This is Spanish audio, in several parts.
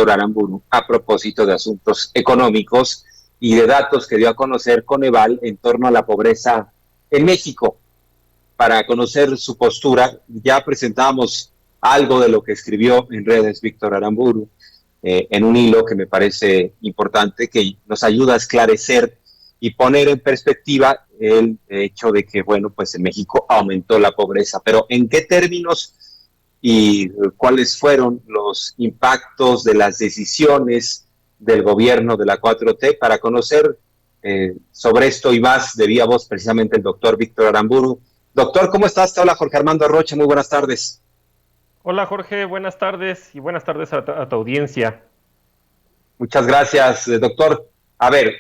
Víctor Aramburu a propósito de asuntos económicos y de datos que dio a conocer Coneval en torno a la pobreza en México. Para conocer su postura, ya presentábamos algo de lo que escribió en redes Víctor Aramburu, en un hilo que me parece importante, que nos ayuda a esclarecer y poner en perspectiva el hecho de que, bueno, pues en México aumentó la pobreza, pero ¿en qué términos y cuáles fueron los impactos de las decisiones del gobierno de la 4T? Para conocer sobre esto y más de viva voz precisamente el doctor Víctor Aramburu. Doctor, ¿cómo estás? Te habla Jorge Armando Rocha, muy buenas tardes. Hola Jorge, buenas tardes y buenas tardes a tu audiencia. Muchas gracias, doctor. A ver,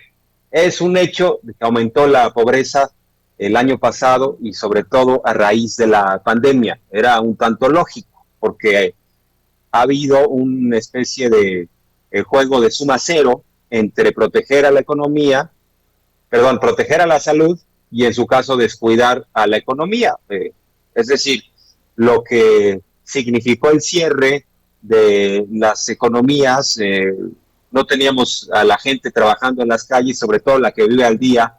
es un hecho de que aumentó la pobreza el año pasado y sobre todo a raíz de la pandemia. Era un tanto lógico porque ha habido una especie de juego de suma cero entre proteger a la economía, perdón, proteger a la salud y en su caso descuidar a la economía. Es decir, lo que significó el cierre de las economías, no teníamos a la gente trabajando en las calles, sobre todo la que vive al día.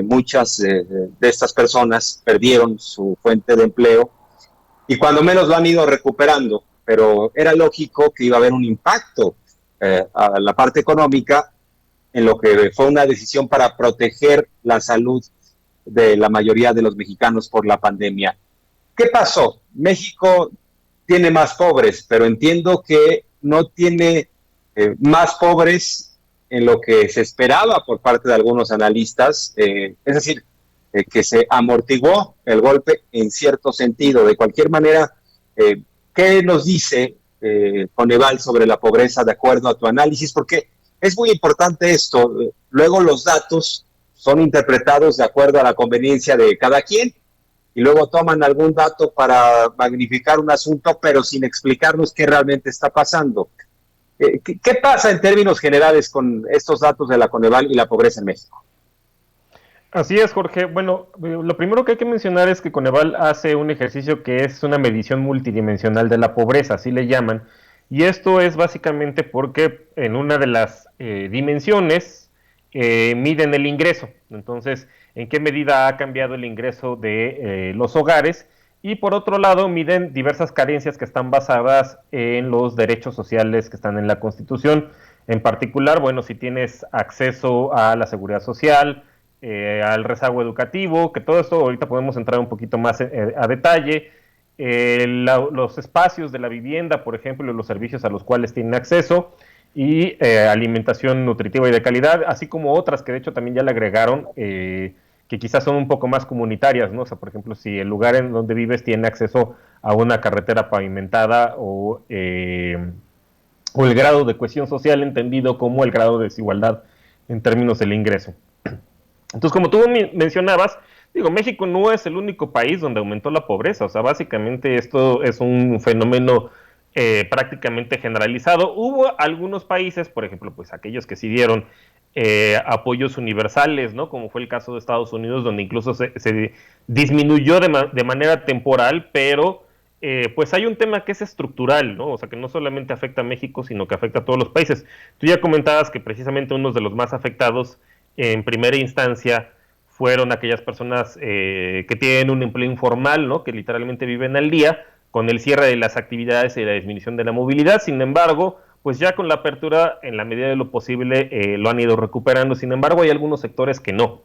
Muchas de estas personas perdieron su fuente de empleo y cuando menos lo han ido recuperando, pero era lógico que iba a haber un impacto a la parte económica en lo que fue una decisión para proteger la salud de la mayoría de los mexicanos por la pandemia. ¿Qué pasó? México tiene más pobres, pero entiendo que no tiene más pobres en lo que se esperaba por parte de algunos analistas, es decir, que se amortiguó el golpe en cierto sentido. De cualquier manera, ¿qué nos dice Coneval sobre la pobreza de acuerdo a tu análisis? Porque es muy importante esto. Luego los datos son interpretados de acuerdo a la conveniencia de cada quien y luego toman algún dato para magnificar un asunto, pero sin explicarnos qué realmente está pasando. ¿Qué pasa en términos generales con estos datos de la Coneval y la pobreza en México? Así es, Jorge. Bueno, lo primero que hay que mencionar es que Coneval hace un ejercicio que es una medición multidimensional de la pobreza, así le llaman. Y esto es básicamente porque en una de las dimensiones miden el ingreso. Entonces, ¿en qué medida ha cambiado el ingreso de los hogares? Y por otro lado, miden diversas carencias que están basadas en los derechos sociales que están en la Constitución. En particular, bueno, si tienes acceso a la seguridad social, al rezago educativo, que todo esto ahorita podemos entrar un poquito más a detalle, los espacios de la vivienda, por ejemplo, los servicios a los cuales tienen acceso, y alimentación nutritiva y de calidad, así como otras que de hecho también ya le agregaron, que quizás son un poco más comunitarias, ¿no? O sea, por ejemplo, si el lugar en donde vives tiene acceso a una carretera pavimentada o el grado de cohesión social entendido como el grado de desigualdad en términos del ingreso. Entonces, como tú mencionabas, digo, México no es el único país donde aumentó la pobreza. O sea, básicamente esto es un fenómeno prácticamente generalizado. Hubo algunos países, por ejemplo, pues aquellos que sí dieron apoyos universales, ¿no? Como fue el caso de Estados Unidos, donde incluso se disminuyó de manera temporal, pero pues hay un tema que es estructural, ¿no? O sea, que no solamente afecta a México, sino que afecta a todos los países. Tú ya comentabas que precisamente uno de los más afectados en primera instancia fueron aquellas personas que tienen un empleo informal, ¿no? Que literalmente viven al día, con el cierre de las actividades y la disminución de la movilidad. Sin embargo, pues ya con la apertura, en la medida de lo posible, lo han ido recuperando. Sin embargo, hay algunos sectores que no. O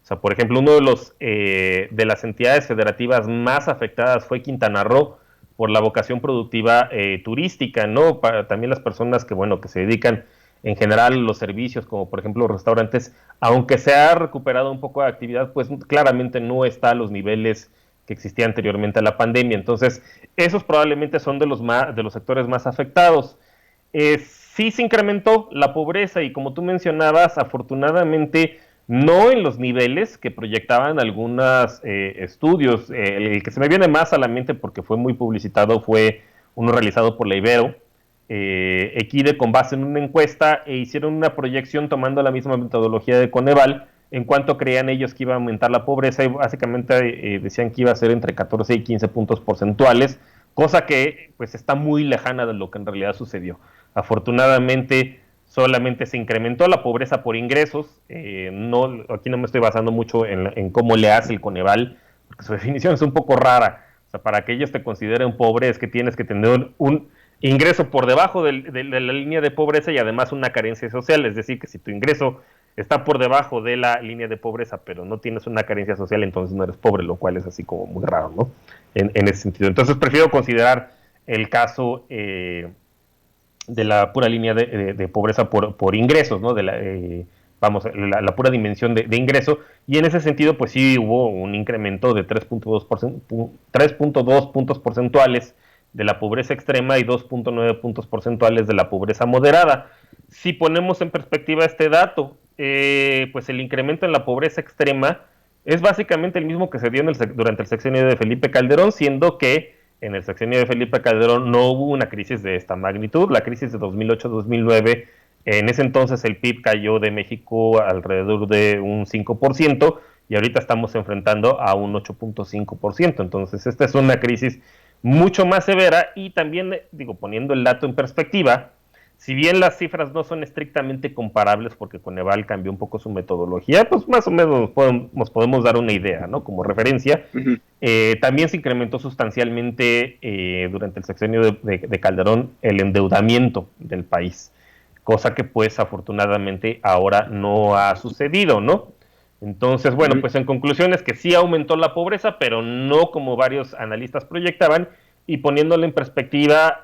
sea, por ejemplo, uno de las entidades federativas más afectadas fue Quintana Roo, por la vocación productiva turística, ¿no? Para también las personas que, bueno, que se dedican en general los servicios, como por ejemplo los restaurantes, aunque se ha recuperado un poco de actividad, pues claramente no está a los niveles que existía anteriormente a la pandemia. Entonces, esos probablemente son de los sectores más afectados. Sí se incrementó la pobreza y como tú mencionabas, afortunadamente no en los niveles que proyectaban algunos estudios. El que se me viene más a la mente porque fue muy publicitado fue uno realizado por la Ibero, Equide, con base en una encuesta, e hicieron una proyección tomando la misma metodología de Coneval en cuanto creían ellos que iba a aumentar la pobreza, y básicamente decían que iba a ser entre 14 y 15 puntos porcentuales, cosa que pues está muy lejana de lo que en realidad sucedió. Afortunadamente, solamente se incrementó la pobreza por ingresos. Aquí no me estoy basando mucho en cómo le hace el Coneval, porque su definición es un poco rara. O sea, para que ellos te consideren pobre es que tienes que tener un ingreso por debajo de la línea de pobreza y además una carencia social. Es decir, que si tu ingreso está por debajo de la línea de pobreza, pero no tienes una carencia social, entonces no eres pobre, lo cual es así como muy raro, ¿no? En ese sentido. Entonces prefiero considerar el caso de la pura línea de pobreza por ingresos, ¿no? La pura dimensión de ingreso, y en ese sentido, pues sí hubo un incremento de 3.2 puntos porcentuales de la pobreza extrema y 2.9 puntos porcentuales de la pobreza moderada. Si ponemos en perspectiva este dato, pues el incremento en la pobreza extrema es básicamente el mismo que se dio durante el sexenio de Felipe Calderón, siendo que en el sexenio de Felipe Calderón no hubo una crisis de esta magnitud. La crisis de 2008-2009, en ese entonces el PIB cayó de México alrededor de un 5% y ahorita estamos enfrentando a un 8.5%. Entonces esta es una crisis mucho más severa y también, digo, poniendo el dato en perspectiva, si bien las cifras no son estrictamente comparables porque Coneval cambió un poco su metodología, pues más o menos nos podemos dar una idea, ¿no? Como referencia. Ujú. También se incrementó sustancialmente durante el sexenio de Calderón el endeudamiento del país, cosa que pues afortunadamente ahora no ha sucedido, ¿no? Entonces, bueno, Ujú. pues en conclusión es que sí aumentó la pobreza, pero no como varios analistas proyectaban, y poniéndolo en perspectiva,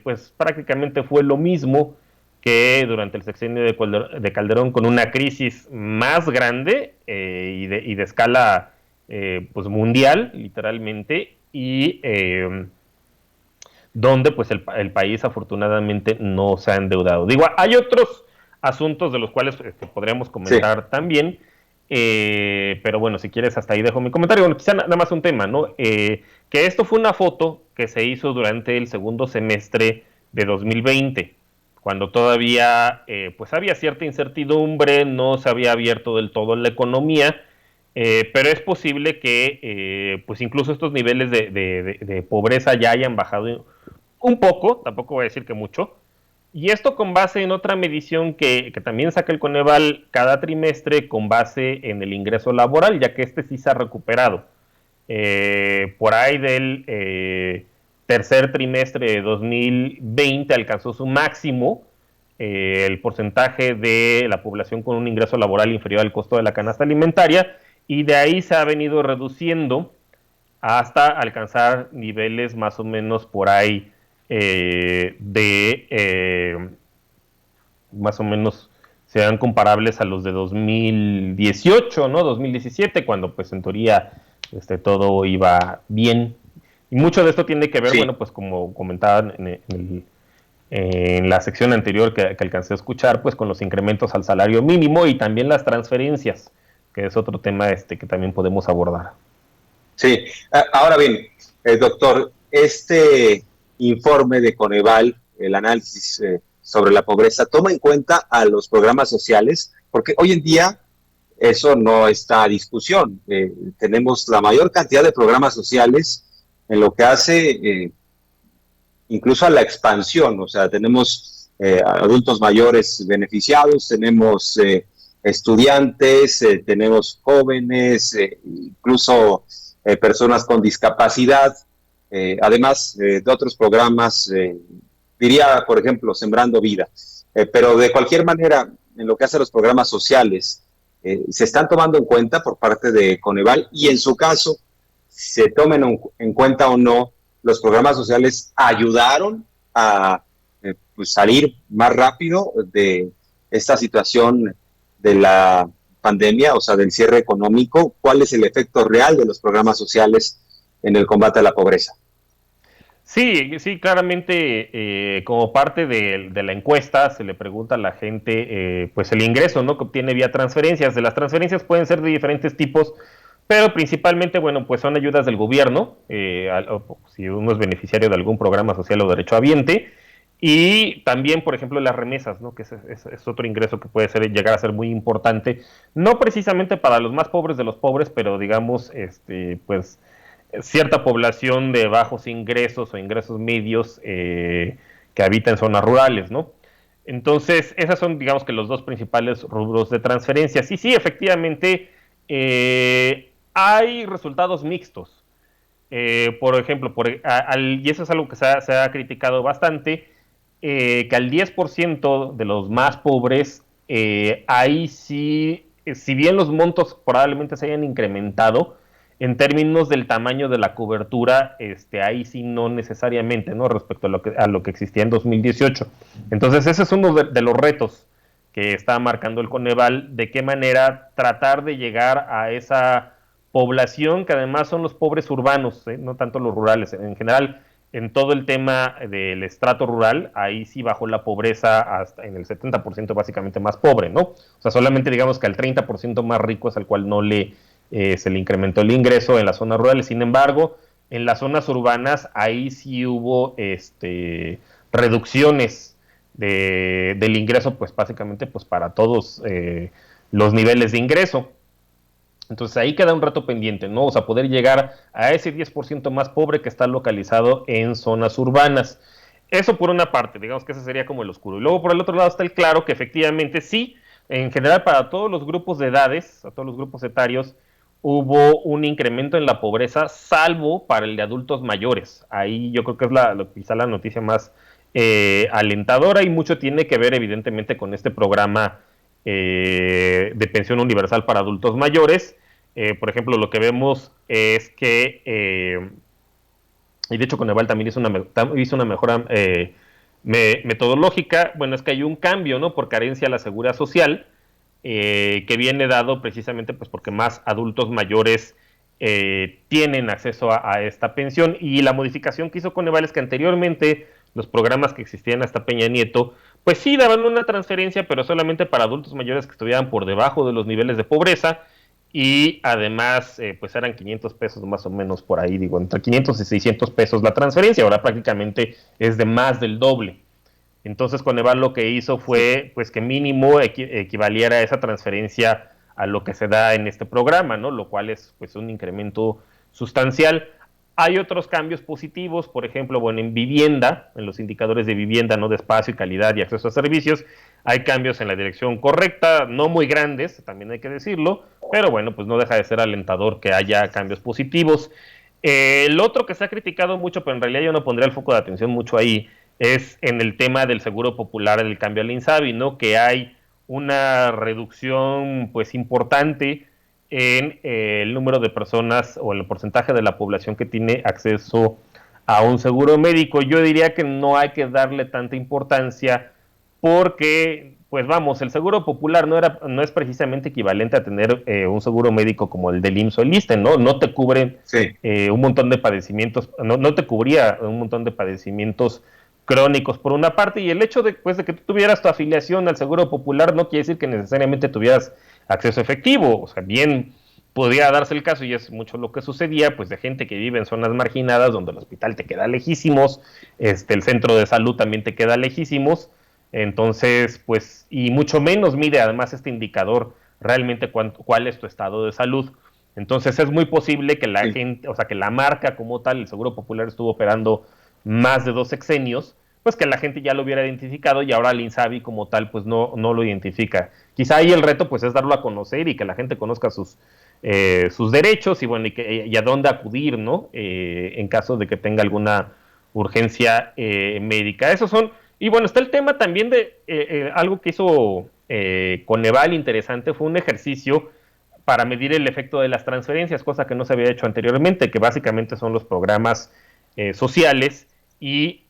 pues prácticamente fue lo mismo que durante el sexenio de Calderón, con una crisis más grande y de escala pues mundial, literalmente, y donde pues el país afortunadamente no se ha endeudado. Digo, hay otros asuntos de los cuales podríamos Sí, comentar también, pero bueno, si quieres hasta ahí dejo mi comentario. Bueno, quizá nada más un tema, ¿no? Que esto fue una foto que se hizo durante el segundo semestre de 2020, cuando todavía pues había cierta incertidumbre, no se había abierto del todo la economía, pero es posible que pues incluso estos niveles de pobreza ya hayan bajado un poco, tampoco voy a decir que mucho, y esto con base en otra medición que también saca el Coneval cada trimestre con base en el ingreso laboral, ya que este sí se ha recuperado. Por ahí del tercer trimestre de 2020 alcanzó su máximo el porcentaje de la población con un ingreso laboral inferior al costo de la canasta alimentaria, y de ahí se ha venido reduciendo hasta alcanzar niveles más o menos por ahí más o menos sean comparables a los de 2018, ¿no? 2017, cuando pues en teoría todo iba bien. Y mucho de esto tiene que ver, sí. bueno, pues como comentaban en la sección anterior que alcancé a escuchar, pues con los incrementos al salario mínimo y también las transferencias, que es otro tema que también podemos abordar. Sí, ahora bien, doctor, este informe de Coneval, el análisis sobre la pobreza, toma en cuenta a los programas sociales, porque hoy en día eso no está a discusión. Tenemos la mayor cantidad de programas sociales en lo que hace incluso a la expansión, o sea, tenemos adultos mayores beneficiados, tenemos estudiantes, tenemos jóvenes, incluso personas con discapacidad, además de otros programas, diría, por ejemplo, Sembrando Vida. Pero de cualquier manera, en lo que hace a los programas sociales, se están tomando en cuenta por parte de Coneval y en su caso, se tomen en cuenta o no, los programas sociales ayudaron a pues salir más rápido de esta situación de la pandemia, o sea, del cierre económico. ¿Cuál es el efecto real de los programas sociales en el combate a la pobreza? Sí, sí, claramente como parte de la encuesta se le pregunta a la gente pues el ingreso, ¿no?, que obtiene vía transferencias. De las transferencias pueden ser de diferentes tipos, pero principalmente, bueno, pues son ayudas del gobierno, si uno es beneficiario de algún programa social o derechohabiente, y también, por ejemplo, las remesas, ¿no?, que es otro ingreso que puede llegar a ser muy importante, no precisamente para los más pobres de los pobres, pero digamos, pues cierta población de bajos ingresos o ingresos medios que habita en zonas rurales, ¿no? Entonces, esas son, digamos que los dos principales rubros de transferencias. Y sí, efectivamente, hay resultados mixtos. Por ejemplo, y eso es algo que se ha criticado bastante, que al 10% de los más pobres, ahí sí, si bien los montos probablemente se hayan incrementado, en términos del tamaño de la cobertura, ahí sí no necesariamente, ¿no? Respecto a lo que existía en 2018. Entonces, ese es uno de los retos que está marcando el Coneval, de qué manera tratar de llegar a esa población que además son los pobres urbanos, no tanto los rurales. En general, en todo el tema del estrato rural, ahí sí bajó la pobreza hasta en el 70% básicamente más pobre, ¿no? O sea, solamente digamos que al 30% más rico es al cual no se le incrementó el ingreso en las zonas rurales. Sin embargo, en las zonas urbanas, ahí sí hubo reducciones del ingreso, pues básicamente pues para todos los niveles de ingreso. Entonces ahí queda un reto pendiente, ¿no? O sea, poder llegar a ese 10% más pobre que está localizado en zonas urbanas. Eso por una parte, digamos que ese sería como el oscuro. Y luego por el otro lado está el claro, que efectivamente sí, en general para todos los grupos de edades, a todos los grupos etarios, hubo un incremento en la pobreza, salvo para el de adultos mayores. Ahí yo creo que es quizá la noticia más alentadora, y mucho tiene que ver evidentemente con este programa de pensión universal para adultos mayores. Por ejemplo, lo que vemos es que, y de hecho Coneval también hizo una mejora metodológica. Bueno, es que hay un cambio, ¿no? Por carencia a la seguridad social, que viene dado precisamente pues porque más adultos mayores tienen acceso a esta pensión, y la modificación que hizo Coneval es que anteriormente los programas que existían hasta Peña Nieto, pues sí daban una transferencia, pero solamente para adultos mayores que estuvieran por debajo de los niveles de pobreza, y además pues eran 500 pesos más o menos por ahí, digo, entre 500 y 600 pesos la transferencia. Ahora prácticamente es de más del doble. Entonces Coneval lo que hizo fue pues que mínimo equivaliera esa transferencia a lo que se da en este programa, ¿no? Lo cual es pues un incremento sustancial. Hay otros cambios positivos, por ejemplo, bueno, en vivienda, en los indicadores de vivienda, ¿no? De espacio y calidad y acceso a servicios, hay cambios en la dirección correcta, no muy grandes, también hay que decirlo, pero bueno, pues no deja de ser alentador que haya cambios positivos. El otro que se ha criticado mucho, pero en realidad yo no pondría el foco de atención mucho ahí, es en el tema del seguro popular, el cambio al INSABI, ¿no? Que hay una reducción pues importante en el número de personas o el porcentaje de la población que tiene acceso a un seguro médico. Yo diría que no hay que darle tanta importancia porque, pues vamos, el seguro popular no es precisamente equivalente a tener un seguro médico como el del IMSS o el ISSSTE, ¿no? No te cubre Sí. un montón de padecimientos, no te cubría un montón de padecimientos crónicos por una parte, y el hecho de, pues, de que tú tuvieras tu afiliación al Seguro Popular no quiere decir que necesariamente tuvieras acceso efectivo. O sea, bien podría darse el caso, y es mucho lo que sucedía, pues de gente que vive en zonas marginadas donde el hospital te queda lejísimos, el centro de salud también te queda lejísimos. Entonces, pues, y mucho menos mide además este indicador realmente cuál es tu estado de salud. Entonces es muy posible que la Sí. gente, o sea, que la marca como tal, el Seguro Popular, estuvo operando más de 2 sexenios, pues que la gente ya lo hubiera identificado, y ahora el INSABI como tal pues no lo identifica. Quizá ahí el reto pues es darlo a conocer y que la gente conozca sus derechos, y bueno, y a dónde acudir, ¿no? En caso de que tenga alguna urgencia médica. Esos son, y bueno, está el tema también de algo que hizo Coneval interesante, fue un ejercicio para medir el efecto de las transferencias, cosa que no se había hecho anteriormente, que básicamente son los programas sociales y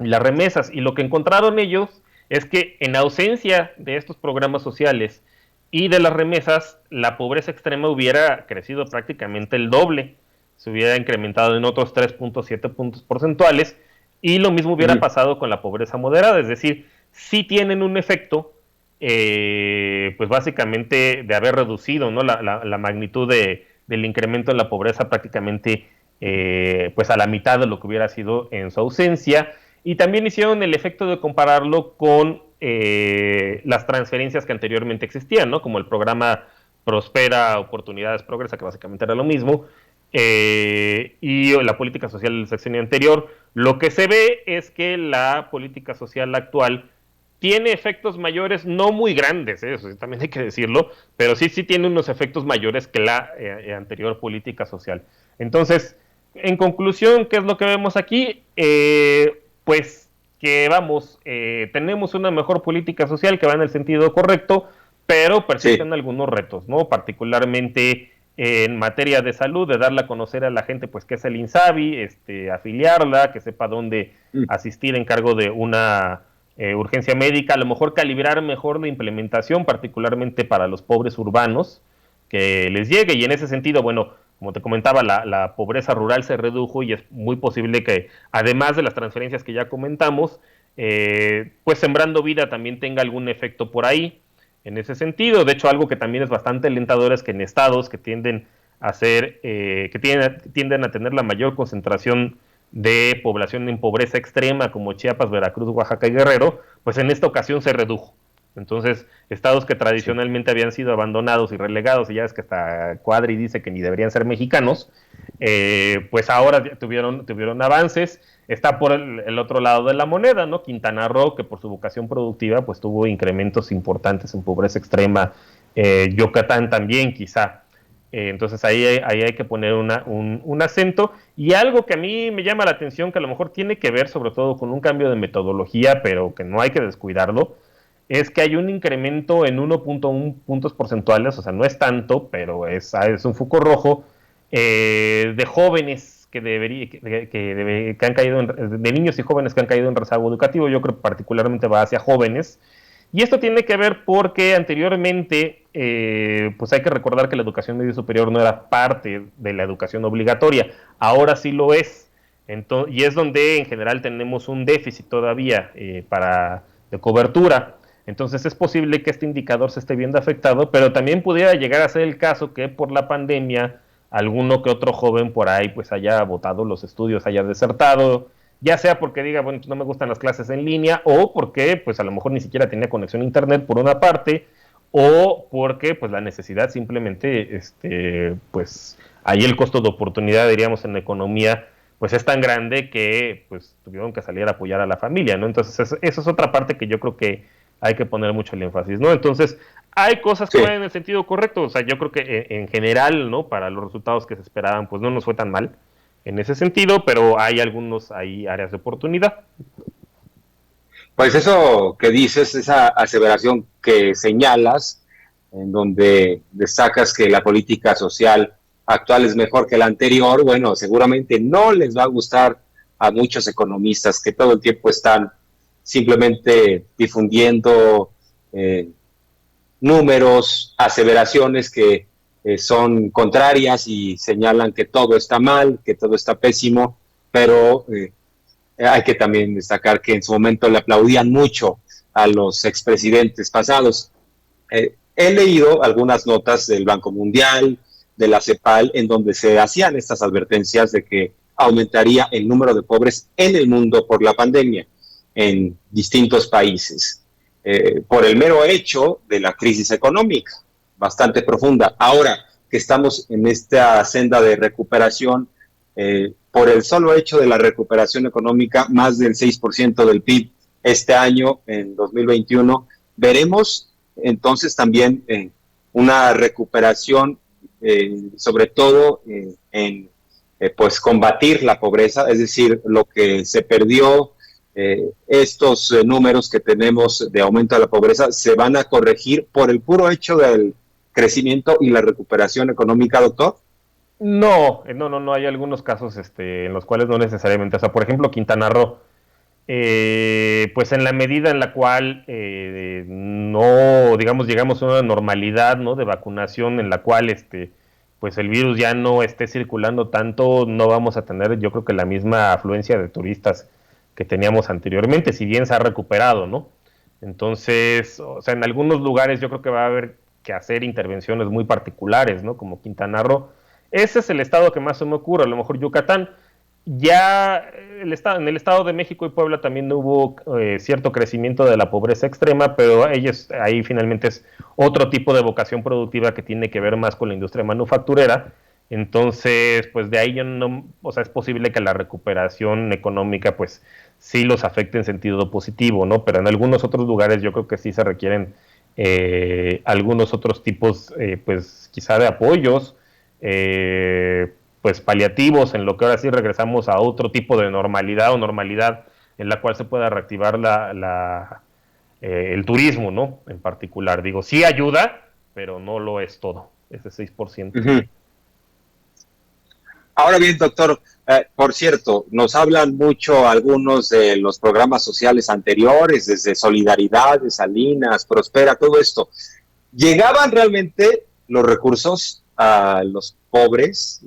las remesas. Y lo que encontraron ellos es que en ausencia de estos programas sociales y de las remesas, la pobreza extrema hubiera crecido prácticamente el doble, se hubiera incrementado en otros 3.7 puntos porcentuales, y lo mismo hubiera pasado con la pobreza moderada. Es decir, sí tienen un efecto, pues básicamente de haber reducido, ¿no? la magnitud del incremento en la pobreza prácticamente pues a la mitad de lo que hubiera sido en su ausencia. Y también hicieron el efecto de compararlo con las transferencias que anteriormente existían, ¿no? Como el programa Prospera, Oportunidades Progresa, que básicamente era lo mismo, y la política social del sexenio anterior, Lo que se ve es que la política social actual tiene efectos mayores, no muy grandes, eso también hay que decirlo, pero sí tiene unos efectos mayores que la anterior política social. Entonces, en conclusión, ¿qué es lo que vemos aquí? Pues que vamos, tenemos una mejor política social que va en el sentido correcto, pero Sí. persisten algunos retos, ¿no? Particularmente en materia de salud, de darle a conocer a la gente, pues, qué es el INSABI, afiliarla, que sepa dónde Mm. asistir en cargo de una urgencia médica, a lo mejor calibrar mejor la implementación, particularmente para los pobres urbanos, que les llegue. Y en ese sentido, bueno, como te comentaba, la pobreza rural se redujo y es muy posible que, además de las transferencias que ya comentamos, pues Sembrando Vida también tenga algún efecto por ahí. En ese sentido, de hecho, algo que también es bastante alentador es que en estados que tienden a ser, tienden a tener la mayor concentración de población en pobreza extrema como Chiapas, Veracruz, Oaxaca y Guerrero, pues en esta ocasión se redujo. Entonces, estados que Sí. tradicionalmente habían sido abandonados y relegados, y ya es que hasta Cuadri dice que ni deberían ser mexicanos, pues ahora tuvieron avances. Está por el otro lado de la moneda, ¿no? Quintana Roo, que por su vocación productiva, pues tuvo incrementos importantes en pobreza extrema. Yucatán también, quizá. Entonces ahí hay que poner un acento. Y algo que a mí me llama la atención, que a lo mejor tiene que ver sobre todo con un cambio de metodología, pero que no hay que descuidarlo, es que hay un incremento en 1.1 puntos porcentuales, o sea, no es tanto, pero es un foco rojo, de jóvenes que han caído, de niños y jóvenes que han caído en rezago educativo. Yo creo que particularmente va hacia jóvenes. Y esto tiene que ver porque anteriormente, pues hay que recordar que la educación media superior no era parte de la educación obligatoria, ahora sí lo es. Entonces, y es donde en general tenemos un déficit todavía de cobertura. Entonces es posible que este indicador se esté viendo afectado, pero también pudiera llegar a ser el caso que por la pandemia alguno que otro joven por ahí pues haya botado los estudios, haya desertado, ya sea porque diga, bueno, pues no me gustan las clases en línea, o porque pues a lo mejor ni siquiera tenía conexión a internet por una parte, o porque pues la necesidad simplemente, pues ahí el costo de oportunidad, diríamos, en la economía, pues es tan grande que pues tuvieron que salir a apoyar a la familia, ¿no? Entonces eso es otra parte que yo creo que hay que poner mucho el énfasis, ¿no? Entonces, hay cosas que van Sí. en el sentido correcto, o sea, yo creo que en general, ¿no? Para los resultados que se esperaban, pues no nos fue tan mal en ese sentido, pero hay áreas de oportunidad. Pues eso que dices, esa aseveración que señalas, en donde destacas que la política social actual es mejor que la anterior, bueno, seguramente no les va a gustar a muchos economistas que todo el tiempo están simplemente difundiendo eh, números, aseveraciones que son contrarias y señalan que todo está mal, que todo está pésimo, pero hay que también destacar que en su momento le aplaudían mucho a los expresidentes pasados. He leído algunas notas del Banco Mundial, de la CEPAL, en donde se hacían estas advertencias de que aumentaría el número de pobres en el mundo por la pandemia en distintos países, por el mero hecho de la crisis económica, bastante profunda. Ahora que estamos en esta senda de recuperación, por el solo hecho de la recuperación económica, más del 6% del PIB este año, en 2021, veremos entonces también una recuperación, sobre todo en pues combatir la pobreza, es decir, lo que se perdió, estos números que tenemos de aumento de la pobreza se van a corregir por el puro hecho del crecimiento y la recuperación económica, doctor. No, hay algunos casos en los cuales no necesariamente, o sea, por ejemplo, Quintana Roo, pues en la medida en la cual no, digamos, llegamos a una normalidad, ¿no? De vacunación en la cual, pues el virus ya no esté circulando tanto, no vamos a tener, yo creo que la misma afluencia de turistas que teníamos anteriormente, si bien se ha recuperado, ¿no? Entonces, o sea, en algunos lugares yo creo que va a haber que hacer intervenciones muy particulares, ¿no? Como Quintana Roo. Ese es el estado que más se me ocurre, a lo mejor Yucatán. Ya en el Estado de México y Puebla también hubo cierto crecimiento de la pobreza extrema, pero ahí finalmente es otro tipo de vocación productiva que tiene que ver más con la industria manufacturera, Entonces, pues de ahí yo no, o sea, es posible que la recuperación económica, pues sí los afecte en sentido positivo, ¿no? Pero en algunos otros lugares yo creo que sí se requieren algunos otros tipos, pues quizá de apoyos, pues paliativos, en lo que ahora sí regresamos a otro tipo de normalidad o normalidad en la cual se pueda reactivar el turismo, ¿no? En particular, digo, sí ayuda, pero no lo es todo, ese 6%. Ujú. Ahora bien, doctor, por cierto, nos hablan mucho algunos de los programas sociales anteriores, desde Solidaridad, de Salinas, Prospera, todo esto. ¿Llegaban realmente los recursos a los pobres?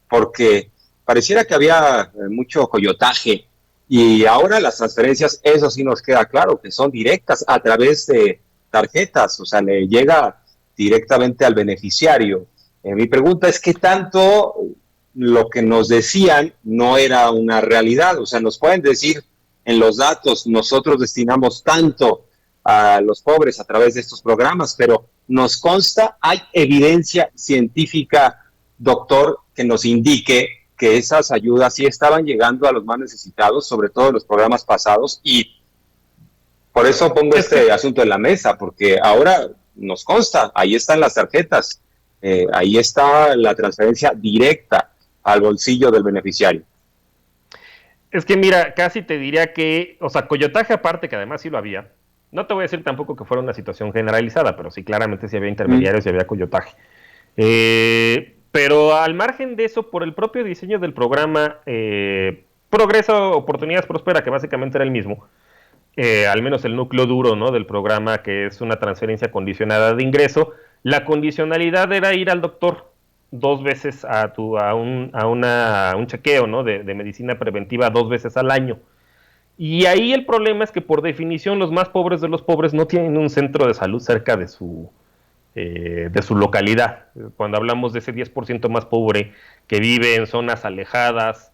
Porque pareciera que había mucho coyotaje y ahora las transferencias, eso sí nos queda claro, que son directas a través de tarjetas, o sea, le llega directamente al beneficiario. Mi pregunta es, ¿qué tanto lo que nos decían no era una realidad? O sea, nos pueden decir en los datos, nosotros destinamos tanto a los pobres a través de estos programas, pero nos consta, hay evidencia científica, doctor, que nos indique que esas ayudas sí estaban llegando a los más necesitados, sobre todo en los programas pasados, y por eso pongo Es que este asunto en la mesa, porque ahora nos consta, ahí están las tarjetas, ahí está la transferencia directa al bolsillo del beneficiario. Es que mira, casi te diría que, o sea, coyotaje aparte, que además sí lo había. No te voy a decir tampoco que fuera una situación generalizada, pero sí claramente sí había Mm. intermediarios y había coyotaje. Pero al margen de eso, por el propio diseño del programa Progreso, Oportunidades, Prospera, que básicamente era el mismo, al menos el núcleo duro, ¿no?, del programa, que es una transferencia condicionada de ingreso, la condicionalidad era ir al doctor 2 veces a un chequeo, ¿no?, de medicina preventiva 2 veces al año. Y ahí el problema es que por definición los más pobres de los pobres no tienen un centro de salud cerca de su localidad. Cuando hablamos de ese 10% más pobre que vive en zonas alejadas,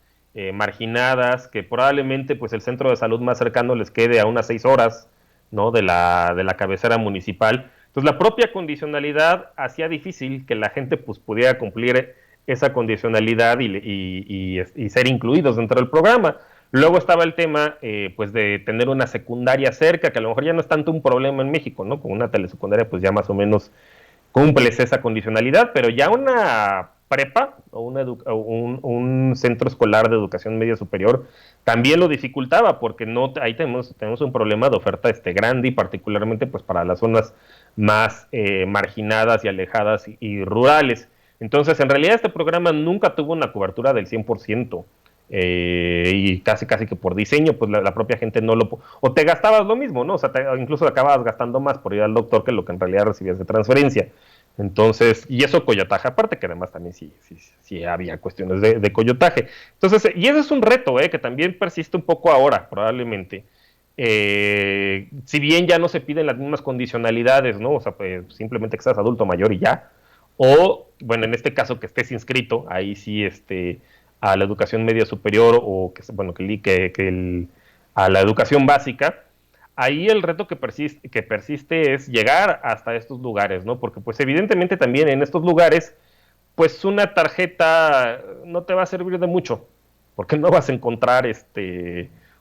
marginadas, que probablemente pues el centro de salud más cercano les quede a unas 6 horas, ¿no?, de la cabecera municipal. Entonces la propia condicionalidad hacía difícil que la gente pues pudiera cumplir esa condicionalidad y ser incluidos dentro del programa. Luego estaba el tema, pues, de tener una secundaria cerca, que a lo mejor ya no es tanto un problema en México, ¿no? Con una telesecundaria, pues ya más o menos cumples esa condicionalidad, pero ya una prepa o un centro escolar de educación media superior también lo dificultaba, porque no ahí tenemos un problema de oferta grande, y particularmente pues para las zonas más marginadas y alejadas y rurales. Entonces, en realidad este programa nunca tuvo una cobertura del 100%. Y casi que por diseño, pues la propia gente no lo... O te gastabas lo mismo, ¿no? O sea, incluso acababas gastando más por ir al doctor que lo que en realidad recibías de transferencia. Entonces, y eso coyotaje aparte, que además también sí había cuestiones de coyotaje. Entonces, y ese es un reto, que también persiste un poco ahora, probablemente. Si bien ya no se piden las mismas condicionalidades, ¿no? O sea, pues simplemente que seas adulto mayor y ya. O, bueno, en este caso que estés inscrito, ahí sí, a la educación media superior, o que, bueno, a la educación básica. Ahí el reto que persiste es llegar hasta estos lugares, ¿no? Porque pues evidentemente también en estos lugares, pues una tarjeta no te va a servir de mucho, porque no vas a encontrar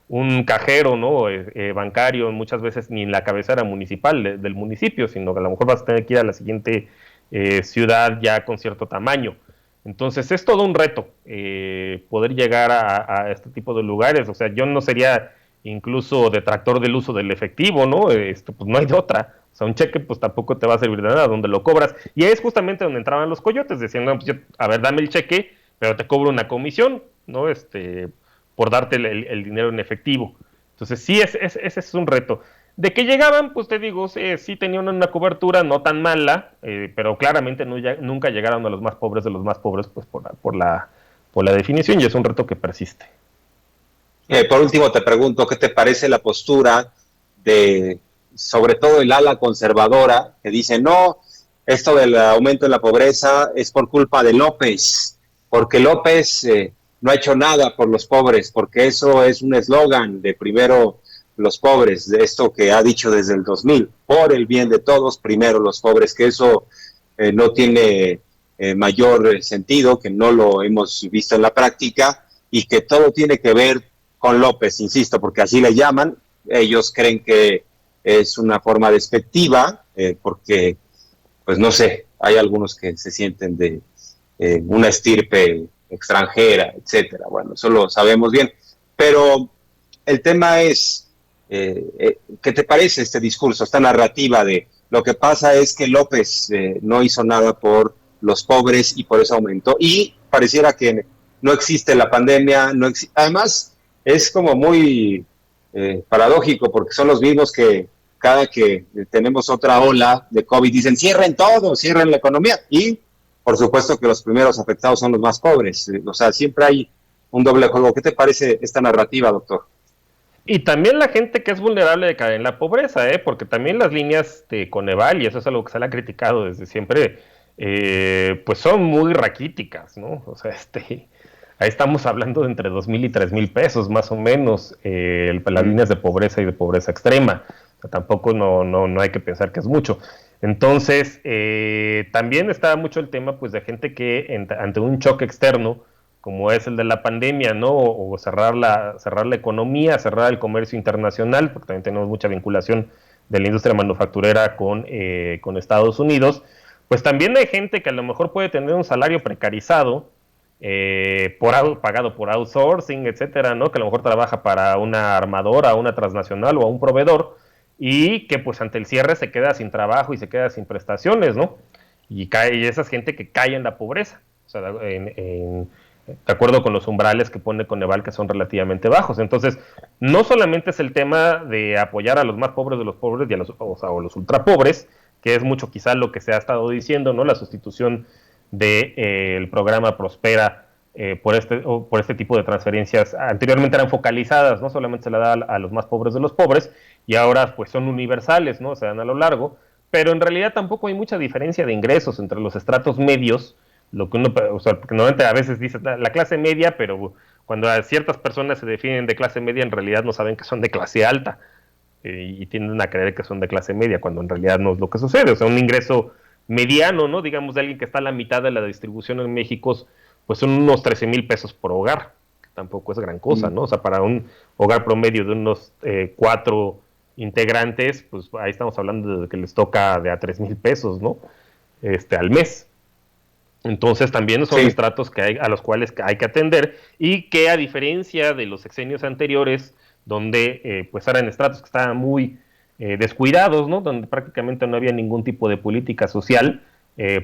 un cajero, ¿no?, bancario muchas veces ni en la cabecera municipal del municipio, sino que a lo mejor vas a tener que ir a la siguiente ciudad ya con cierto tamaño. Entonces es todo un reto poder llegar a este tipo de lugares. O sea, yo no sería incluso detractor del uso del efectivo, ¿no? Pues no hay de otra. O sea, un cheque pues tampoco te va a servir de nada donde lo cobras. Y ahí es justamente donde entraban los coyotes, decían, no, pues a ver, dame el cheque, pero te cobro una comisión, ¿no? Por darte el dinero en efectivo. Entonces sí, ese es un reto. De que llegaban, pues te digo, sí tenían una cobertura no tan mala, pero claramente nunca llegaron a los más pobres de los más pobres, pues por la definición, y es un reto que persiste. Por último, te pregunto, ¿qué te parece la postura de, sobre todo el ala conservadora, que dice, no, esto del aumento en la pobreza es por culpa de López, porque López no ha hecho nada por los pobres, porque eso es un eslogan de primero los pobres, de esto que ha dicho desde el 2000, por el bien de todos, primero los pobres, que eso no tiene mayor sentido, que no lo hemos visto en la práctica y que todo tiene que ver con López, insisto, porque así le llaman. Ellos creen que es una forma despectiva, porque, pues no sé, hay algunos que se sienten de una estirpe extranjera, etcétera. Bueno, eso lo sabemos bien. Pero el tema es, ¿qué te parece este discurso, esta narrativa de lo que pasa es que López no hizo nada por los pobres y por eso aumentó? Y pareciera que no existe la pandemia, además es como muy paradójico, porque son los mismos que cada que tenemos otra ola de COVID dicen cierren todo, cierren la economía, y por supuesto que los primeros afectados son los más pobres. O sea, siempre hay un doble juego. ¿Qué te parece esta narrativa, doctor? Y también la gente que es vulnerable de caer en la pobreza, porque también las líneas de Coneval, y eso es algo que se le ha criticado desde siempre, pues son muy raquíticas, ¿no? O sea, ahí estamos hablando de entre 2,000 y 3,000 pesos, más o menos, las líneas de pobreza y de pobreza extrema. O sea, tampoco no hay que pensar que es mucho. Entonces, también está mucho el tema, pues, de gente que ante un choque externo, como es el de la pandemia, ¿no? O cerrar la economía, cerrar el comercio internacional, porque también tenemos mucha vinculación de la industria manufacturera con Estados Unidos, pues también hay gente que a lo mejor puede tener un salario precarizado, pagado por outsourcing, etcétera, ¿no? Que a lo mejor trabaja para una armadora, una transnacional o a un proveedor, y que pues ante el cierre se queda sin trabajo y se queda sin prestaciones, ¿no? Y esa es gente que cae en la pobreza, o sea, de acuerdo con los umbrales que pone Coneval, que son relativamente bajos. Entonces, no solamente es el tema de apoyar a los más pobres de los pobres y a los ultrapobres, que es mucho quizá lo que se ha estado diciendo, ¿no? La sustitución del programa Prospera por este tipo de transferencias. Anteriormente eran focalizadas, no solamente se la da a los más pobres de los pobres, y ahora pues son universales, ¿no? Se dan a lo largo, pero en realidad tampoco hay mucha diferencia de ingresos entre los estratos medios, lo que uno, o sea, porque normalmente a veces dice la clase media, pero cuando a ciertas personas se definen de clase media, en realidad no saben que son de clase alta, y tienden a creer que son de clase media, cuando en realidad no es lo que sucede. O sea, un ingreso mediano, ¿no? Digamos, de alguien que está a la mitad de la distribución en México, pues son unos 13,000 pesos por hogar, que tampoco es gran cosa, ¿no? O sea, para un hogar promedio de unos 4 integrantes, pues ahí estamos hablando de que les toca de a 3,000 pesos, ¿no? Al mes. Entonces también son estratos a los cuales hay que atender, y que a diferencia de los sexenios anteriores, donde pues eran estratos que estaban muy descuidados, ¿no? Donde prácticamente no había ningún tipo de política social,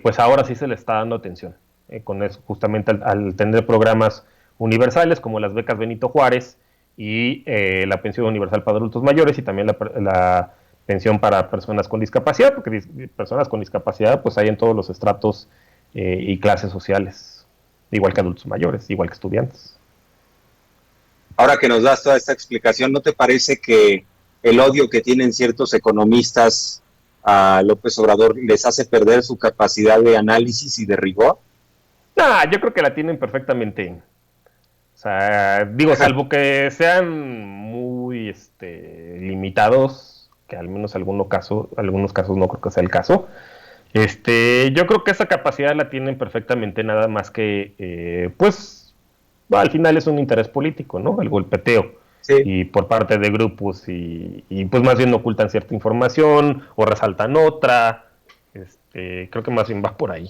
pues ahora sí se le está dando atención, con eso, justamente al tener programas universales como las becas Benito Juárez y la pensión universal para adultos mayores, y también la pensión para personas con discapacidad, porque personas con discapacidad pues hay en todos los estratos y clases sociales, igual que adultos mayores, igual que estudiantes. Ahora que nos das toda esta explicación, ¿no te parece que el odio que tienen ciertos economistas a López Obrador les hace perder su capacidad de análisis y de rigor? Yo creo que la tienen perfectamente. O sea, digo, salvo que sean muy limitados, que al menos algunos casos no creo que sea el caso. Yo creo que esa capacidad la tienen perfectamente, nada más que, pues, al final es un interés político, ¿no? El golpeteo. Sí. Y por parte de grupos, y pues más bien ocultan cierta información o resaltan otra. Creo que más bien va por ahí.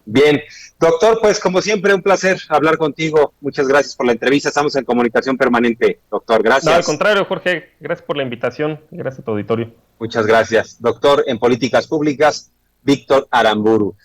Bien, doctor, pues como siempre un placer hablar contigo. Muchas gracias por la entrevista. Estamos en comunicación permanente, doctor. Gracias. No, al contrario, Jorge, gracias por la invitación y gracias a tu auditorio. Muchas gracias. Doctor en Políticas Públicas, Víctor Aramburu.